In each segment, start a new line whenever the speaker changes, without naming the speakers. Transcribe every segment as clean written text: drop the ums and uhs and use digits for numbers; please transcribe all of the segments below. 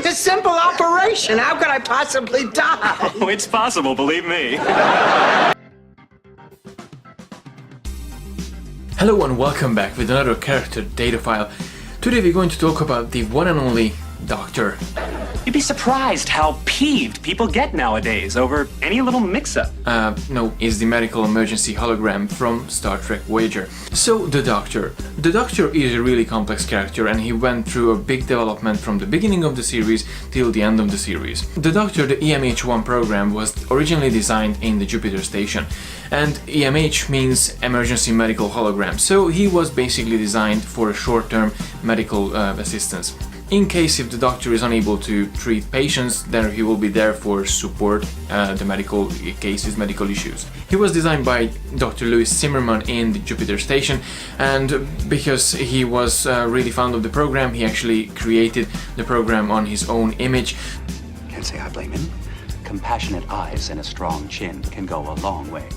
a simple operation. How could I possibly die?
Oh, it's possible, believe me.
Hello and welcome back with another character, Datafile. Today we're going to talk about the one and only Doctor.
You'd be surprised how peeved people get nowadays over any little mix-up.
No, it's the medical emergency hologram from Star Trek Voyager. So, the Doctor. The Doctor is a really complex character and he went through a big development from the beginning of the series till the end of the series. The Doctor, the EMH-1 program, was originally designed in the Jupiter station. And EMH means Emergency Medical Hologram, so he was basically designed for a short-term medical assistance. In case if the Doctor is unable to treat patients, then he will be there for support the medical cases, medical issues. He was designed by Dr. Louis Zimmerman in the Jupiter station, and because he was really fond of the program, he actually created the program on his own image.
Can't say I blame him. Compassionate eyes and a strong chin can go a long way.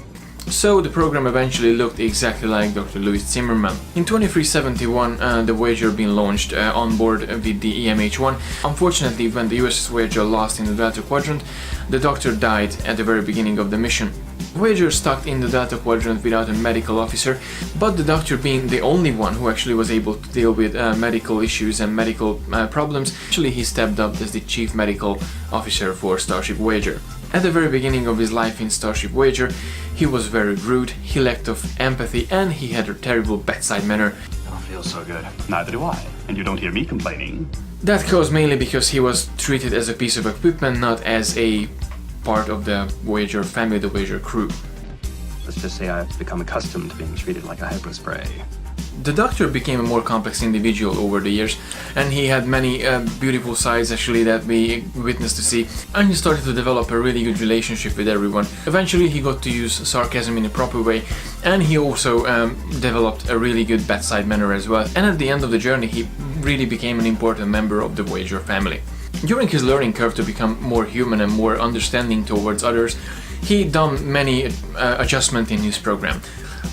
So the program eventually looked exactly like Dr. Louis Zimmerman. In 2371, the Voyager being launched on board with the EMH-1. Unfortunately, when the USS Voyager lost in the Delta Quadrant, the Doctor died at the very beginning of the mission. Voyager stuck in the Delta Quadrant without a medical officer, but the Doctor, being the only one who actually was able to deal with medical issues and medical problems, actually he stepped up as the Chief Medical Officer for Starship Voyager. At the very beginning of his life in Starship Voyager, he was very rude, he lacked of empathy, and he had a terrible bedside manner.
I don't feel so good. Neither do I. And you don't hear me complaining.
That caused mainly because he was treated as a piece of equipment, not as a part of the Voyager family, the Voyager crew.
Let's just say I've become accustomed to being treated like a hypospray.
The Doctor became a more complex individual over the years, and he had many beautiful sides actually that we witnessed to see, and he started to develop a really good relationship with everyone. Eventually he got to use sarcasm in a proper way, and he also developed a really good bedside manner as well, and at the end of the journey he really became an important member of the Voyager family. During his learning curve to become more human and more understanding towards others, he done many adjustments in his program.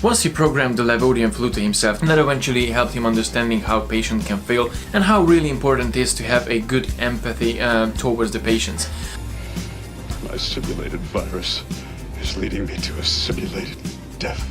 Once he programmed the Levodian flu to himself, and that eventually helped him understanding how patient can feel and how really important it is to have a good empathy towards the patients.
My simulated virus is leading me to a simulated death.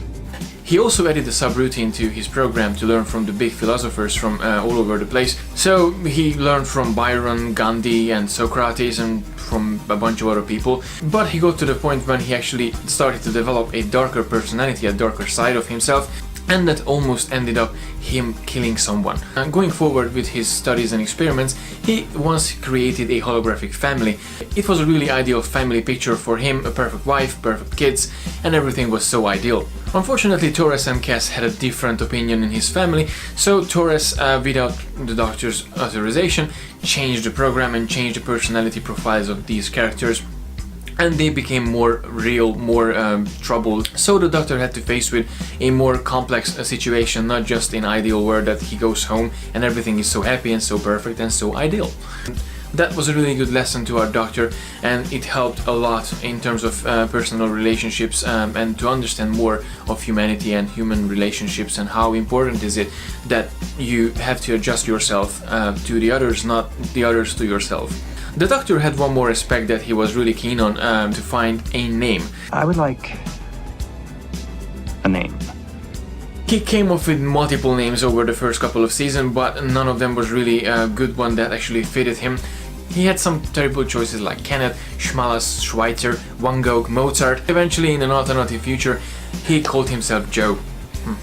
He also added a subroutine to his program to learn from the big philosophers from all over the place. So he learned from Byron, Gandhi and Socrates and from a bunch of other people. But he got to the point when he actually started to develop a darker personality, a darker side of himself, and that almost ended up him killing someone. Going forward with his studies and experiments, he once created a holographic family. It was a really ideal family picture for him, a perfect wife, perfect kids, and everything was so ideal. Unfortunately, Torres and Cass had a different opinion in his family, so Torres, without the Doctor's authorization, changed the program and changed the personality profiles of these characters, and they became more real, more troubled. So the Doctor had to face with a more complex situation, not just an ideal world that he goes home and everything is so happy and so perfect and so ideal. That was a really good lesson to our Doctor, and it helped a lot in terms of personal relationships and to understand more of humanity and human relationships and how important is it that you have to adjust yourself to the others, not the others to yourself. The Doctor had one more aspect that he was really keen on, to find a name.
I would like a name.
He came up with multiple names over the first couple of seasons, but none of them was really a good one that actually fitted him. He had some terrible choices like Kenneth, Schmalas, Schweitzer, Van Gogh, Mozart. Eventually, in an alternative future, he called himself Joe.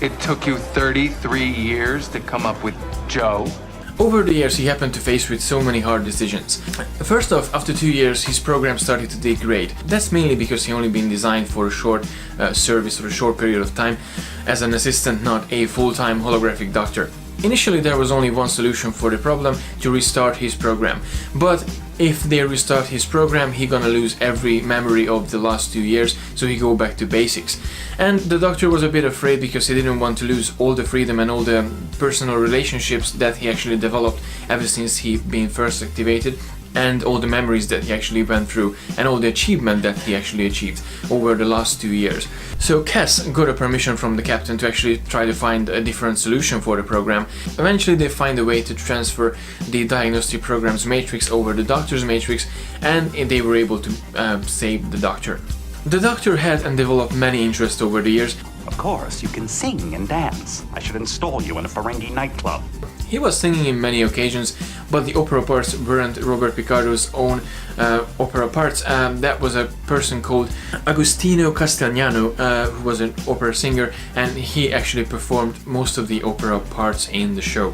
It took you 33 years to come up with Joe?
Over the years, he happened to face with so many hard decisions. First off, after 2 years, his program started to degrade. That's mainly because he only been designed for a short service or a short period of time as an assistant, not a full-time holographic doctor. Initially, there was only one solution for the problem: to restart his program. But if they restart his program, he gonna lose every memory of the last 2 years, so he go back to basics. And the Doctor was a bit afraid because he didn't want to lose all the freedom and all the personal relationships that he actually developed ever since he been first activated. and all the memories that he actually went through and all the achievement that he actually achieved over the last 2 years. So Cass got a permission from the captain to actually try to find a different solution for the program. Eventually they find a way to transfer the diagnostic program's matrix over the doctor's matrix, and they were able to save the doctor. The doctor had and developed many interests over the years.
Of course, you can sing and dance. I should install you in a Ferengi nightclub.
He was singing in many occasions, but the opera parts weren't Robert Picardo's own opera parts. That was a person called Agostino Castigliano, who was an opera singer, and he actually performed most of the opera parts in the show.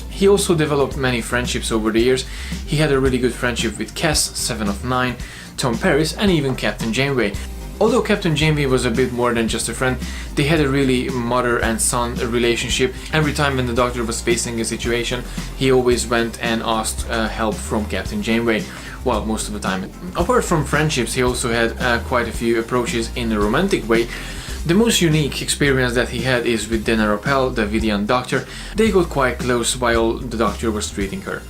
He also developed many friendships over the years. He had a really good friendship with Cass, Seven of Nine, Tom Paris, and even Captain Janeway. Although Captain Janeway was a bit more than just a friend, they had a really mother and son relationship. Every time when the Doctor was facing a situation, he always went and asked help from Captain Janeway. Well, most of the time. Apart from friendships, he also had quite a few approaches in a romantic way. The most unique experience that he had is with Dana Rappel, the Vidian Doctor. They got quite close while the Doctor was treating her.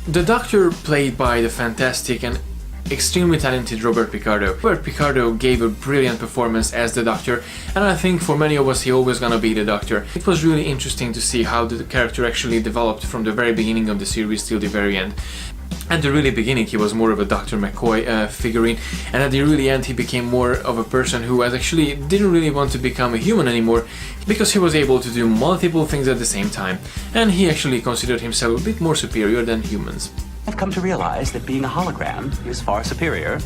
The Doctor, played by the fantastic and extremely talented Robert Picardo. Robert Picardo gave a brilliant performance as the Doctor, and I think for many of us he always gonna be the Doctor. It was really interesting to see how the character actually developed from the very beginning of the series till the very end. At the really beginning he was more of a Dr. McCoy figurine, and at the really end he became more of a person who actually didn't really want to become a human anymore, because he was able to do multiple things at the same time, and he actually considered himself a bit more superior than humans.
I've come to realize that being a hologram is far superior.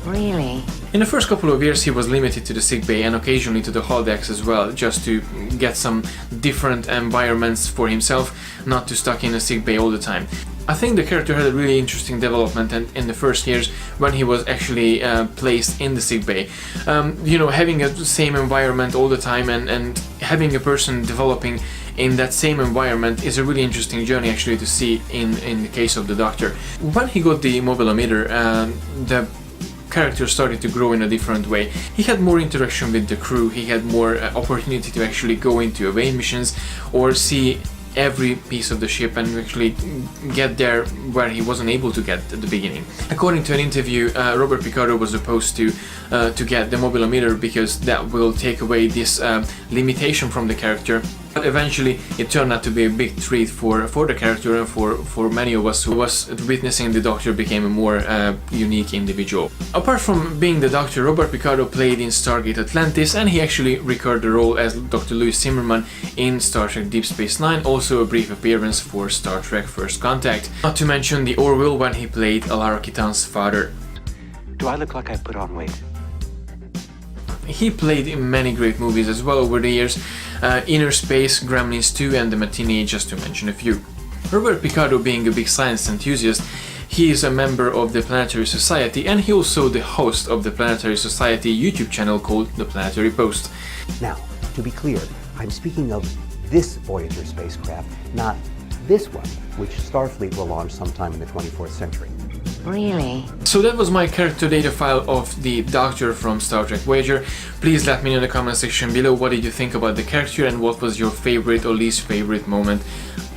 Really?
In the first couple of years he was limited to the sickbay and occasionally to the holodecks as well, just to get some different environments for himself, not to stuck in a sickbay all the time. I think the character had a really interesting development in the first years when he was actually placed in the sickbay. You know, having a same environment all the time and having a person developing in that same environment is a really interesting journey actually to see in the case of the Doctor. When he got the mobilometer, the character started to grow in a different way. He had more interaction with the crew, he had more opportunity to actually go into away missions or see every piece of the ship and actually get there where he wasn't able to get at the beginning. According to an interview, Robert Picardo was supposed to get the mobilometer because that will take away this limitation from the character. But eventually it turned out to be a big treat for the character and for many of us who was witnessing the Doctor became a more unique individual. Apart from being the Doctor, Robert Picardo played in Stargate Atlantis, and he actually recurred the role as Dr. Louis Zimmerman in Star Trek Deep Space Nine, also a brief appearance for Star Trek First Contact. Not to mention the Orville when he played Alara Kitan's father.
Do I look like I put on weight?
He played in many great movies as well over the years, Inner Space, Gremlins 2 and The Matinee, just to mention a few. Robert Picardo being a big science enthusiast, he is a member of the Planetary Society, and he also the host of the Planetary Society YouTube channel called The Planetary Post.
Now, to be clear, I'm speaking of this Voyager spacecraft, not this one, which Starfleet will launch sometime in the 24th century.
Really?
So that was my character data file of the Doctor from Star Trek Voyager. Please let me know in the comment section below what did you think about the character and what was your favorite or least favorite moment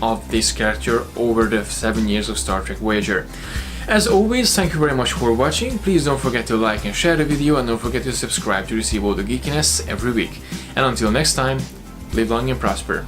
of this character over the 7 years of Star Trek Voyager. As always, thank you very much for watching. Please don't forget to like and share the video, and don't forget to subscribe to receive all the geekiness every week. And until next time, live long and prosper.